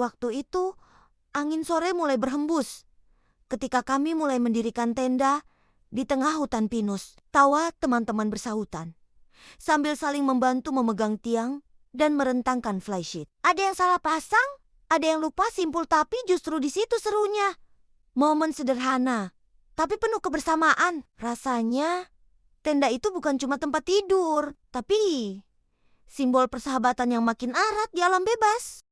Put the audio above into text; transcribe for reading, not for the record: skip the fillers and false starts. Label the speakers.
Speaker 1: Waktu itu, angin sore mulai berhembus. Ketika kami mulai mendirikan tenda di tengah hutan pinus, tawa teman-teman bersahutan sambil saling membantu memegang tiang dan merentangkan flysheet. Ada yang salah pasang, ada yang lupa simpul, tapi justru di situ serunya. Momen sederhana, tapi penuh kebersamaan. Rasanya tenda itu bukan cuma tempat tidur, tapi simbol persahabatan yang makin erat di alam bebas.